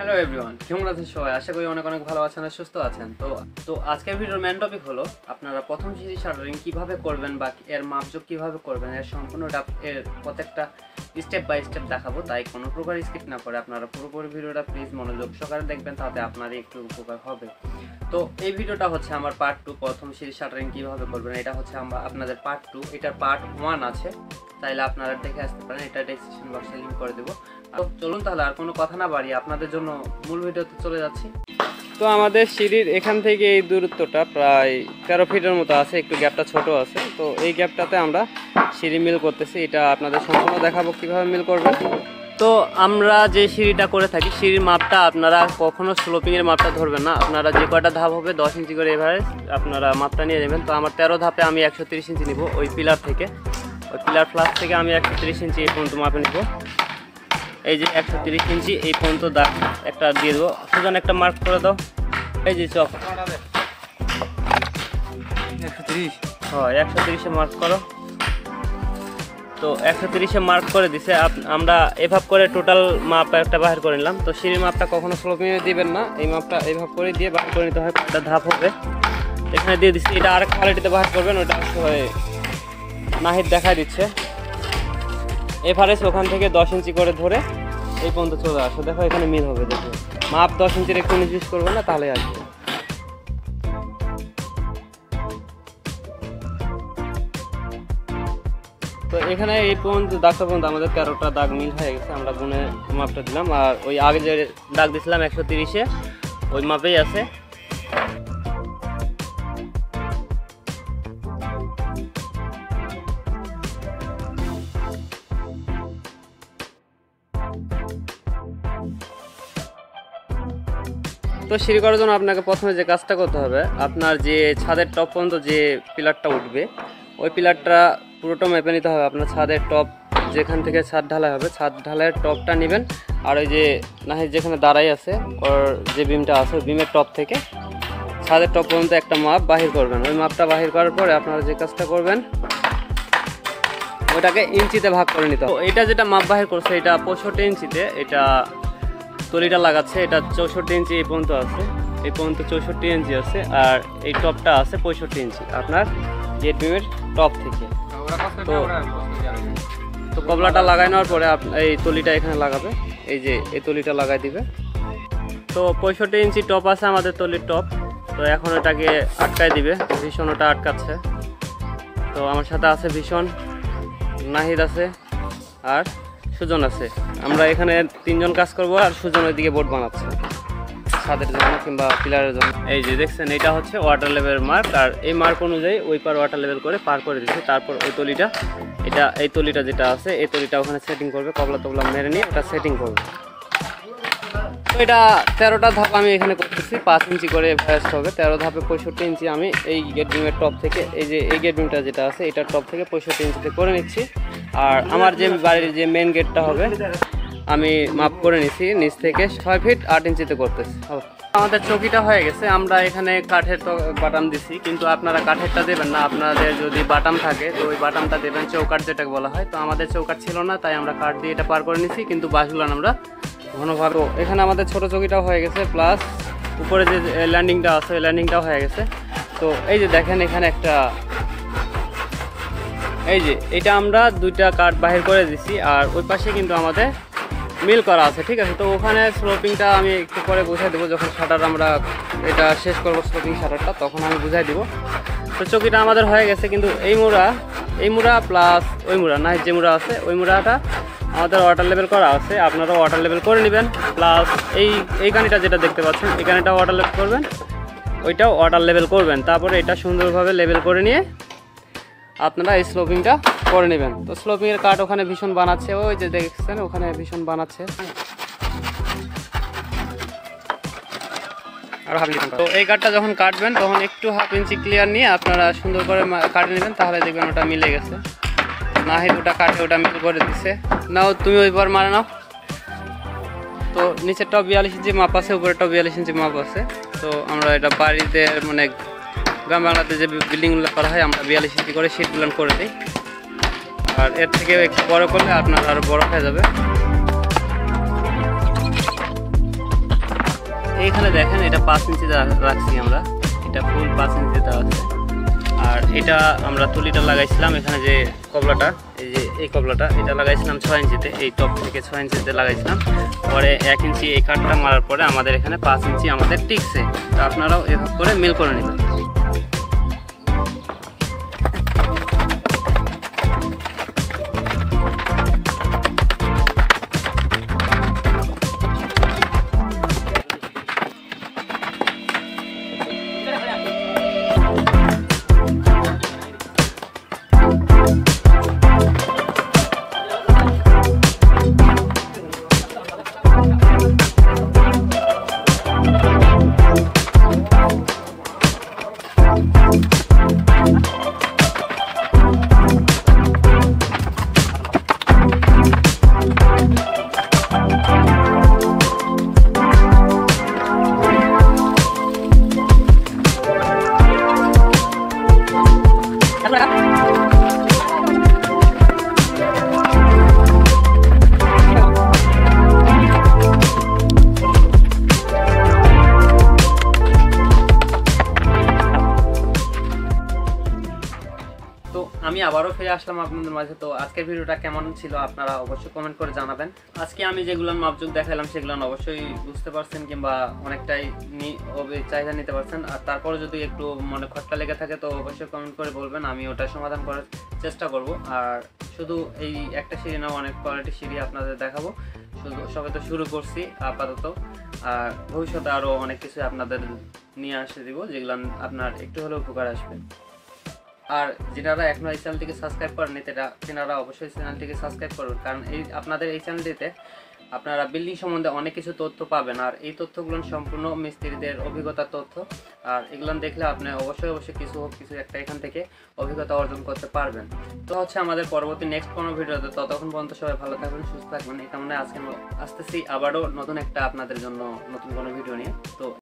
Hello everyone, কেমন আছেন সবাই? আশা করি অনেক অনেক ভালো আছেন আর সুস্থ আছেন। তো আজকের ভিডিওর মেন টপিক হলো আপনারা প্রথম সিঁড়ি শাটারিং কিভাবে করবেন বা এর মাপজোক কিভাবে করবেন, এর সম্পূর্ণটা এর প্রত্যেকটা স্টেপ বাই স্টেপ দেখাবো। তাই কোনো প্রকার স্কিপ না করে আপনারা পুরোপুরি ভিডিওটা প্লিজ মনোযোগ সহকারে দেখবেন, তাতে আপনারই একটু উপকার হবে। তো এই ভিডিওটা হচ্ছে আমার পার্ট 2, প্রথম সিঁড়ি শাটারিং কিভাবে করবেন। এটা হচ্ছে আপনাদের পার্ট 2, এটার পার্ট 1 আছে, তাইলে আপনারা দেখে আসতে পারেন। এটা ডেসক্রিপশন বক্সে লিংক করে দেবো। তো চলুন তাহলে আর কোনো কথা না বাড়িয়ে আপনাদের জন্য মূল ভিডিওতে চলে যাচ্ছি। তো আমাদের সিঁড়ির এখান থেকে এই দূরত্বটা প্রায় 13 ফিটের মতো আছে, একটু গ্যাপটা ছোট আছে। তো এই গ্যাপটাতে আমরা সিঁড়ি মিল করতেছি, এটা আপনাদের সম্পূর্ণ দেখাবো কীভাবে মিল করবেন। তো আমরা যে সিঁড়িটা করে থাকি, সিঁড়ির মাপটা আপনারা কখনো স্লোপিংয়ের মাপটা ধরবেন না। আপনারা যে কয়টা ধাপ হবে 10 ইঞ্চি করে এভারেজ আপনারা মাপটা নিয়ে নেবেন। তো আমার 13 ধাপে আমি 130 ইঞ্চি নিব। ওই পিলার থেকে, ওই পিলার ফ্লাস থেকে আমি 130 ইঞ্চি এই পর্যন্ত মাপে নিব। এই যে 130 ইঞ্চি এই পর্যন্ত দাগ একটা দিয়ে দেবো। সুজন একটা মার্ক করে দাও। এই যে চক 130 মার্ক করো। তো 130 মার্ক করে দিছে। আমরা এভাবে করে টোটাল মাপ একটা বাহির করে নিলাম। তো সিঁড়ির মাপটা কখনো স্লোপিংয়ে দিবেন না, এই মাপটা এইভাবে করে দিয়ে বাহির করে নিতে হয়। একটা ধাপ হবে এখানে দিয়ে দিচ্ছি, এটা আরেক কোয়ালিটিতে বাহির করবেন। ওটা নাহিদ দেখাই দিচ্ছে। এভারেজ ওখান থেকে 10 ইঞ্চি করে ধরে এই পর্যন্ত চলে আসো। দেখো এখানে মিল হবে। দেখো মাপ 10 ইঞ্চির একটু নির্দিষ্ট করবেন না, তাহলে আসবে। তো এখানে এই পর্যন্ত দাগটা পর্যন্ত আমাদের 13টা দাগ মিল হয়ে গেছে। আমরা গুনে মাপটা দিলাম, আর ওই আগে যে দাগ দিয়েছিলাম 130-এ ওই মাপেই আছে। তো সিঁড়ি করার জন্য আপনাকে প্রথমে যে কাজটা করতে হবে, আপনার যে ছাদের টপ পর্যন্ত যে পিলারটা উঠবে ওই পিলারটা পুরোটা মেপে নিতে হবে। আপনার ছাদের টপ যেখান থেকে ছাদ ঢালাই হবে, ছাদ ঢালাইয়ের টপটা নেবেন। আর ওই যে নাহি যেখানে দাঁড়াই আছে ওর যে বিমটা আছে ওই বিমের টপ থেকে ছাদের টপ পর্যন্ত একটা মাপ বাহির করবেন। ওই মাপটা বাহির করার পরে আপনারা যে কাজটা করবেন ওইটাকে ইঞ্চিতে ভাগ করে নিতে হবে। এটা যেটা মাপ বাহির করছে এটা 65 ইঞ্চিতে এটা তলিটা লাগাচ্ছে। এটা 64 ইঞ্চি এই পর্যন্ত আছে, এই পর্যন্ত 64 ইঞ্চি আছে। আর এই টপটা আছে 65 ইঞ্চি আপনার গেট বিমের টপ থেকে। তো কবলাটা লাগাই নেওয়ার পরে এই তলিটা এখানে লাগাবে, এই যে এই তলিটা লাগাই দিবে। তো 65 ইঞ্চি টপ আছে আমাদের তলির টপ। তো এখন এটাকে আটকাই দিবে। ভীষণ ওটা আটকাচ্ছে। তো আমার সাথে আছে ভীষণ, নাহিদ আছে আর সুজন আছে। আমরা এখানে 3 জন কাজ করব, আর সুজন ওইদিকে বোর্ড বানাচ্ছে ছাদের জন্য কিংবা পিলারের জন্য। এই যে দেখছেন এটা হচ্ছে ওয়াটার লেভেল মার্ক, আর এই মার্ক অনুযায়ী ওই পার ওয়াটার লেভেল করে পার করে দিচ্ছে। তারপর ওই তলিটা, এই তলিটা যেটা আছে এই তলিটা ওখানে সেটিং করবে, কবলা টবলা মেরে নিয়ে ওটা সেটিং করবে। তো এটা 13টা ধাপ আমি এখানে করতেছি, 5 ইঞ্চি করে ভ্যাস্ট হবে। 13 ধাপে 65 ইঞ্চি আমি এই গেট বিমের টপ থেকে, এই যে এই গেট বিমটা যেটা আছে এটার টপ থেকে 65 ইঞ্চিতে করে নিচ্ছি। আর আমার যে বাড়ির যে মেন গেটটা হবে আমি মাপ করে নিচ্ছি নিচ থেকে 6 ফিট 8 ইঞ্চিতে করতেছি। আমাদের চৌকিটা হয়ে গেছে। আমরা এখানে কাঠের বাটাম দিছি, কিন্তু আপনারা কাঠেরটা দেবেন না। আপনাদের যদি বাটাম থাকে তো ওই বাটামটা দেবেন, চৌকাঠ যেটাকে বলা হয়। তো আমাদের চৌকাঠ ছিল না, তাই আমরা কাঠ দিয়ে এটা পার করে নিচ্ছি, কিন্তু বাঁশগুলো আমরা ঘনভাবে। এখানে আমাদের ছোট চৌকিটাও হয়ে গেছে, প্লাস উপরে যে ল্যান্ডিংটা আছে ওই ল্যান্ডিংটাও হয়ে গেছে। তো এই যে দেখেন এখানে একটা, এই যে এটা আমরা 2টা কাঠ বাহির করে দিছি, আর ওই পাশে কিন্তু আমাদের মিল করা আছে, ঠিক আছে। তো ওখানে স্লোপিংটা আমি একটু পরে বুঝাই দেবো, যখন শাটার আমরা এটা শেষ করবো স্লোপিং শাটারটা, তখন আমি বুঝাই দিব। তো চৌকিটা আমাদের হয়ে গেছে, কিন্তু এই মুড়া প্লাস ওই মুড়া না, যে মুড়া আছে ওই মুড়াটা আমাদের ওয়াটার লেভেল করা আছে। আপনারা ওয়াটার লেভেল করে নেবেন। প্লাস এই কানিটা যেটা দেখতে পাচ্ছেন এই কানিটা ওয়াটার লেভেল করবেন, ওইটাও ওয়াটার লেভেল করবেন। তারপরে এটা সুন্দরভাবে লেভেল করে নিয়ে আপনারা এই স্লোপিংটা করে নেবেন। তো স্লোপিংয়ের কাঠ ওখানে ভীষণ বানাচ্ছে, ওই যে দেখছেন ওখানে ভীষণ বানাচ্ছে। আর তো এই কাঠটা যখন কাটবেন তখন একটু 1/2 ইঞ্চি ক্লিয়ার নিয়ে আপনারা সুন্দর করে কাটে নেবেন, তাহলে দেখবেন ওটা মিলে গেছে। নাহিদ ওটা কাটে ওটা মিল করে দিচ্ছে। নাও তুমি ওইবার মারে নাও। তো নিচেরটাও 42 ইঞ্চি মাপ আছে, উপরেরটাও 42 ইঞ্চি মাপ আছে। তো আমরা এটা বাড়িতে মানে গ্রাম বাংলাতে যে বিল্ডিংগুলো করা হয় আমরা 42 ইঞ্চি করে শীটগুলো করে দিই। আর এর থেকে একটু বড় করলে আপনার আরও বড় হয়ে যাবে। এখানে দেখেন এটা 5 ইঞ্চি রাখছি আমরা, এটা ফুল 5 ইঞ্চি দেওয়া আছে। আর এটা আমরা তুলিটা লাগাইছিলাম এখানে যে কবলাটা, এই যে এই কবলাটা এটা লাগাইছিলাম 6 ইঞ্চিতে, এই টপ থেকে 6 ইঞ্চিতে লাগাইছিলাম। পরে 1 ইঞ্চি এই কাঠটা মারার পরে আমাদের এখানে 5 ইঞ্চি আমাদের টিকছে। তো আপনারাও এভাবে করে মিল করে নেবেন। আমি আবারও ফিরে আসলাম আপনাদের মাঝে। তো আজকের ভিডিওটা কেমন ছিল আপনারা অবশ্যই কমেন্ট করে জানাবেন। আজকে আমি যেগুলো মাপজোক দেখালাম সেগুলো অবশ্যই বুঝতে পারছেন কিংবা অনেকটাই চাহিদা নিতে পারছেন। আর তারপরে যদি একটু মনে খটকা লেগে থাকে তো অবশ্যই কমেন্ট করে বলবেন, আমি ওটা সমাধান করার চেষ্টা করব। আর শুধু এই একটা সিঁড়ি না, অনেক কোয়ালিটির সিঁড়ি আপনাদের দেখাবো। শুধু সবে তো শুরু করছি আপাতত, আর ভবিষ্যতে আরও অনেক কিছু আপনাদের নিয়ে আসে দিব যেগুলো আপনার একটু হলেও উপকার আসবে। আর যারা এখনো এই চ্যানেলটিকে সাবস্ক্রাইব করেনি তেনারা অবশ্যই চ্যানেলটিকে সাবস্ক্রাইব করুন, কারণ আপনাদের এই চ্যানেলটিতে আপনারা বিল্ডিং সম্বন্ধে অনেক কিছু তথ্য পাবেন। আর এই তথ্যগুলো সম্পূর্ণ মিস্ত্রিদের অভিজ্ঞতার তথ্য। আর এগুলো দেখলে আপনি অবশ্যই কিছু একটা এখান থেকে অভিজ্ঞতা অর্জন করতে পারবেন। তো হচ্ছে আমাদের পরবর্তী নেক্সট কোনো ভিডিওতে, ততক্ষণ পর্যন্ত সবাই ভালো থাকবেন, সুস্থ থাকবেন। এই কারণে আজকে আসতেছি আবারও নতুন একটা আপনাদের জন্য নতুন কোনো ভিডিও নিয়ে। তো